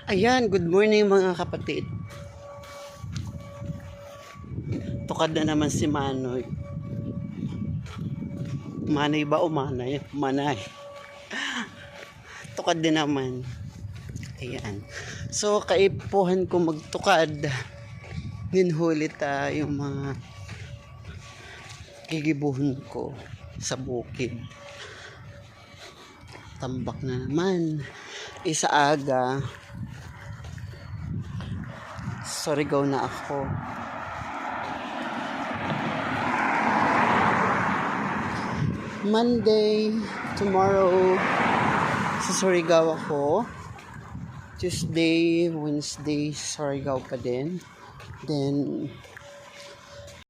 Ayan, good morning mga kapatid. Tukad na naman si Manoy. Manay ba o manay? Manay. Tukad din naman. Ayan. So, kaipuhan ko magtukad. Ninhuli yung mga gigibuhon ko sa bukid. Tambak na naman. Isa aga. Surigao na ako. Monday, tomorrow, sa Surigao ako. Tuesday, Wednesday, Surigao pa din. Then,